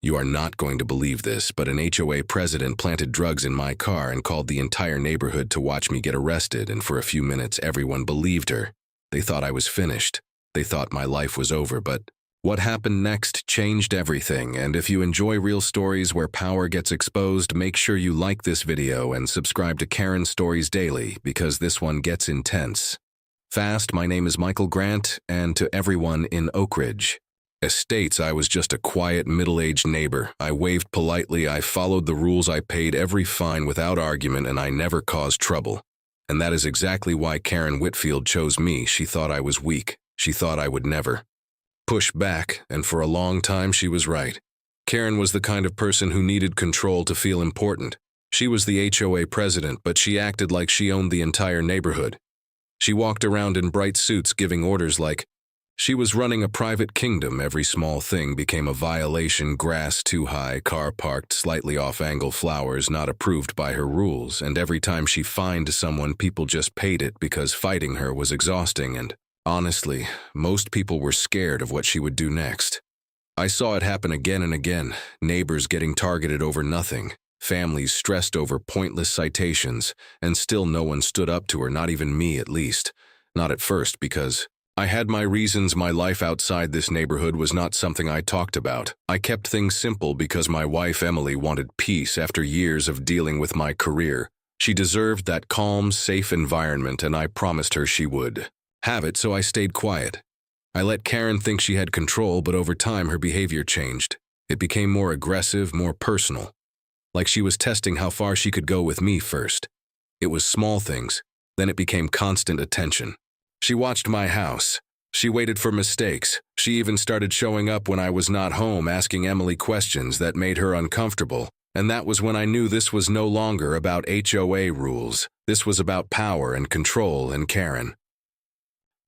You are not going to believe this, but an HOA president planted drugs in my car and called the entire neighborhood to watch me get arrested, and for a few minutes everyone believed her. They thought I was finished. They thought my life was over, but what happened next changed everything, and if you enjoy real stories where power gets exposed, make sure you like this video and subscribe to Karen Stories Daily, because this one gets intense. Fast, my name is Michael Grant, and to everyone in Oak Ridge Estates, I was just a quiet, middle-aged neighbor. I waved politely, I followed the rules, I paid every fine without argument, and I never caused trouble. And that is exactly why Karen Whitfield chose me. She thought I was weak. She thought I would never push back, and for a long time she was right. Karen was the kind of person who needed control to feel important. She was the HOA president, but she acted like she owned the entire neighborhood. She walked around in bright suits giving orders like she was running a private kingdom. Every small thing became a violation: grass too high, car parked slightly off-angle, flowers not approved by her rules, and every time she fined someone, people just paid it because fighting her was exhausting, and honestly, most people were scared of what she would do next. I saw it happen again and again, neighbors getting targeted over nothing, families stressed over pointless citations, and still no one stood up to her, not even me at least. Not at first, because I had my reasons. My life outside this neighborhood was not something I talked about. I kept things simple because my wife Emily wanted peace after years of dealing with my career. She deserved that calm, safe environment, and I promised her she would have it, so I stayed quiet. I let Karen think she had control, but over time her behavior changed. It became more aggressive, more personal. Like she was testing how far she could go with me first. It was small things, then it became constant attention. She watched my house. She waited for mistakes. She even started showing up when I was not home, asking Emily questions that made her uncomfortable. And that was when I knew this was no longer about HOA rules. This was about power and control, and Karen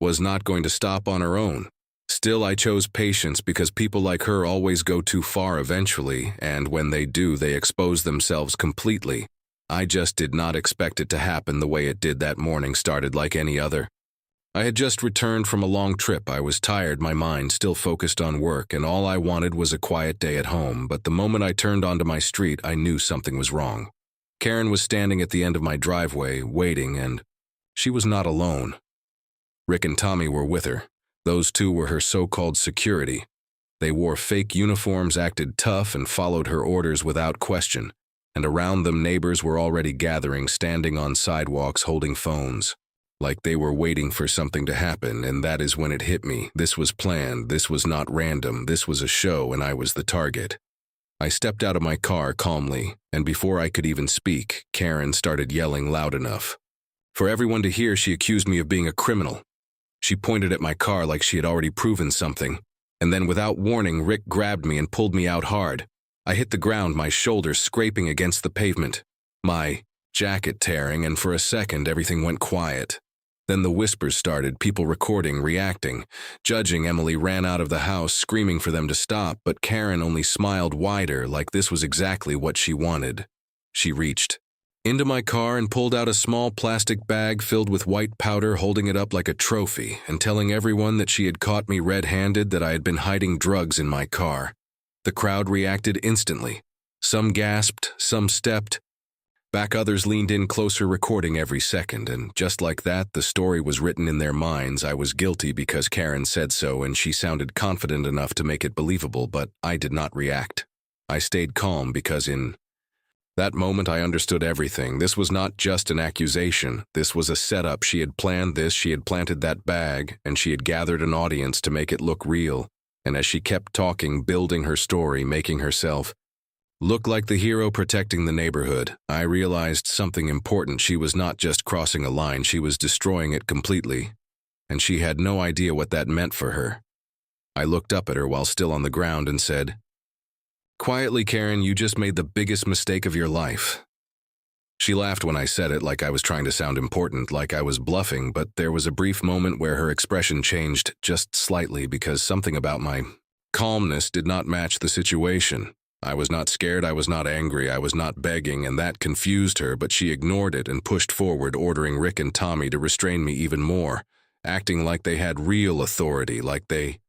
was not going to stop on her own. Still, I chose patience because people like her always go too far eventually, and when they do, they expose themselves completely. I just did not expect it to happen the way it did that morning. Started like any other. I had just returned from a long trip. I was tired, my mind still focused on work, and all I wanted was a quiet day at home. But the moment I turned onto my street, I knew something was wrong. Karen was standing at the end of my driveway, waiting, and she was not alone. Rick and Tommy were with her. Those two were her so-called security. They wore fake uniforms, acted tough, and followed her orders without question. And around them, neighbors were already gathering, standing on sidewalks, holding phones. Like they were waiting for something to happen, and that is when it hit me. This was planned, this was not random, this was a show, and I was the target. I stepped out of my car calmly, and before I could even speak, Karen started yelling loud enough for everyone to hear. She accused me of being a criminal. She pointed at my car like she had already proven something, and then without warning, Rick grabbed me and pulled me out hard. I hit the ground, my shoulders scraping against the pavement, my jacket tearing, and for a second everything went quiet. Then the whispers started, people recording, reacting, judging. Emily ran out of the house, screaming for them to stop, but Karen only smiled wider, like this was exactly what she wanted. She reached into my car and pulled out a small plastic bag filled with white powder, holding it up like a trophy, and telling everyone that she had caught me red-handed, that I had been hiding drugs in my car. The crowd reacted instantly. Some gasped, some stepped back, others leaned in closer, recording every second, and just like that, the story was written in their minds. I was guilty because Karen said so, and she sounded confident enough to make it believable, but I did not react. I stayed calm because in that moment I understood everything. This was not just an accusation. This was a setup. She had planned this, she had planted that bag, and she had gathered an audience to make it look real. And as she kept talking, building her story, making herself look like the hero protecting the neighborhood, I realized something important. She was not just crossing a line, she was destroying it completely. And she had no idea what that meant for her. I looked up at her while still on the ground and said, "Quietly, Karen, you just made the biggest mistake of your life." She laughed when I said it, like I was trying to sound important, like I was bluffing, but there was a brief moment where her expression changed just slightly because something about my calmness did not match the situation. I was not scared, I was not angry, I was not begging, and that confused her, but she ignored it and pushed forward, ordering Rick and Tommy to restrain me even more, acting like they had real authority, like they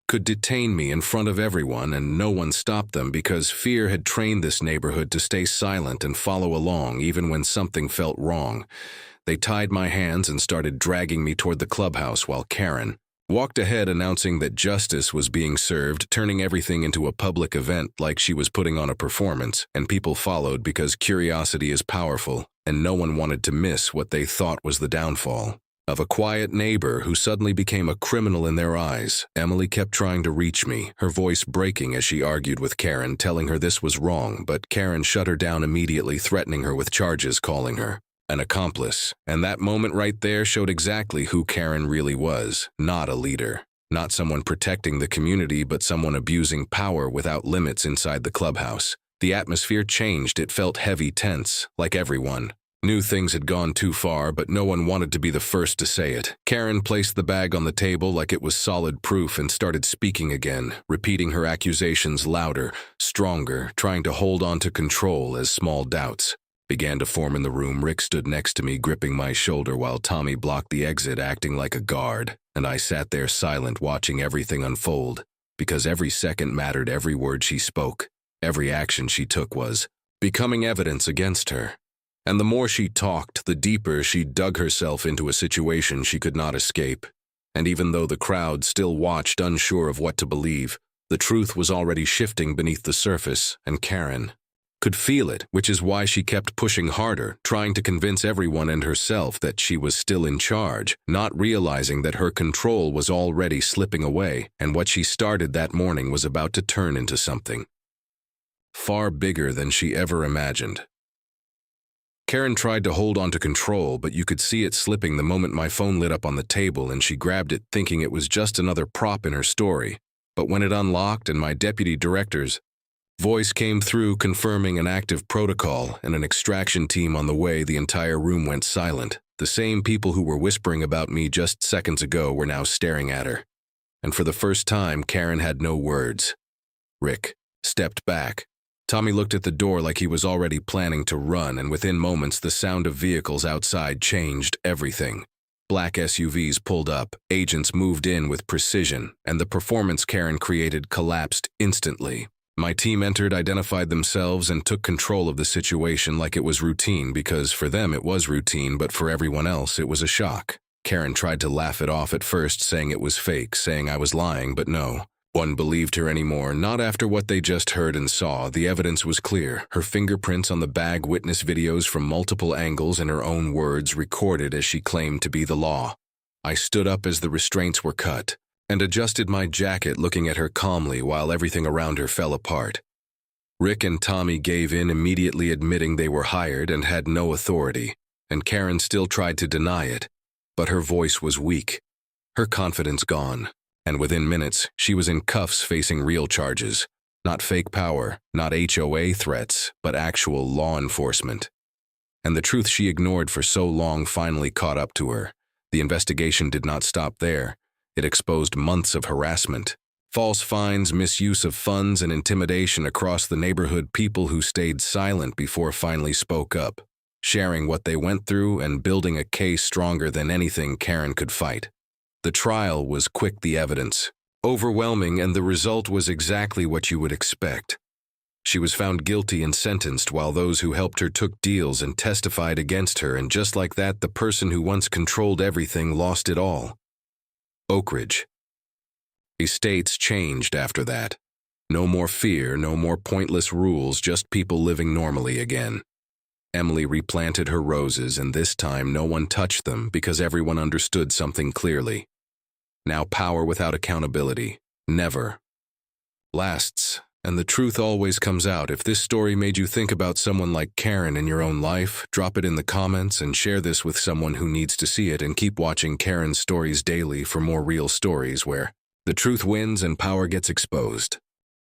could detain me in front of everyone, and no one stopped them because fear had trained this neighborhood to stay silent and follow along even when something felt wrong. They tied my hands and started dragging me toward the clubhouse while Karen walked ahead announcing that justice was being served, turning everything into a public event like she was putting on a performance, and people followed because curiosity is powerful, and no one wanted to miss what they thought was the downfall of a quiet neighbor who suddenly became a criminal in their eyes. Emily kept trying to reach me, her voice breaking as she argued with Karen, telling her this was wrong, but Karen shut her down immediately, threatening her with charges, calling her an accomplice. And that moment right there showed exactly who Karen really was. Not a leader, not someone protecting the community, but someone abusing power without limits inside the clubhouse. The atmosphere changed. It felt heavy, tense, like everyone knew things had gone too far, but no one wanted to be the first to say it. Karen placed the bag on the table like it was solid proof and started speaking again, repeating her accusations louder, stronger, trying to hold on to control as small doubts began to form in the room. Rick stood next to me, gripping my shoulder while Tommy blocked the exit, acting like a guard, and I sat there silent, watching everything unfold, because every second mattered. Every word she spoke, every action she took was becoming evidence against her. And the more she talked, the deeper she dug herself into a situation she could not escape. And even though the crowd still watched, unsure of what to believe, the truth was already shifting beneath the surface, and Karen could feel it, which is why she kept pushing harder, trying to convince everyone and herself that she was still in charge, not realizing that her control was already slipping away, and what she started that morning was about to turn into something far bigger than she ever imagined. Karen tried to hold on to control, but you could see it slipping the moment my phone lit up on the table, and she grabbed it thinking it was just another prop in her story. But when it unlocked and my deputy director's voice came through confirming an active protocol and an extraction team on the way, the entire room went silent. The same people who were whispering about me just seconds ago were now staring at her. And for the first time, Karen had no words. Rick stepped back. Tommy looked at the door like he was already planning to run, and within moments the sound of vehicles outside changed everything. Black SUVs pulled up, agents moved in with precision, and the performance Karen created collapsed instantly. My team entered, identified themselves, and took control of the situation like it was routine, because for them it was routine, but for everyone else it was a shock. Karen tried to laugh it off at first, saying it was fake, saying I was lying, but no one believed her anymore, not after what they just heard and saw. The evidence was clear. Her fingerprints on the bag, witness videos from multiple angles, and her own words recorded as she claimed to be the law. I stood up as the restraints were cut and adjusted my jacket, looking at her calmly while everything around her fell apart. Rick and Tommy gave in, immediately admitting they were hired and had no authority, and Karen still tried to deny it, but her voice was weak, her confidence gone. And within minutes, she was in cuffs facing real charges. Not fake power, not HOA threats, but actual law enforcement. And the truth she ignored for so long finally caught up to her. The investigation did not stop there. It exposed months of harassment, false fines, misuse of funds, and intimidation across the neighborhood. People who stayed silent before finally spoke up, sharing what they went through and building a case stronger than anything Karen could fight. The trial was quick, the evidence overwhelming, and the result was exactly what you would expect. She was found guilty and sentenced, while those who helped her took deals and testified against her, and just like that, the person who once controlled everything lost it all. Oak Ridge. Estates changed after that. No more fear, no more pointless rules, just people living normally again. Emily replanted her roses, and this time no one touched them because everyone understood something clearly. Now power without accountability never lasts, and the truth always comes out. If this story made you think about someone like Karen in your own life, drop it in the comments and share this with someone who needs to see it, and keep watching Karen's Stories daily for more real stories where the truth wins and power gets exposed.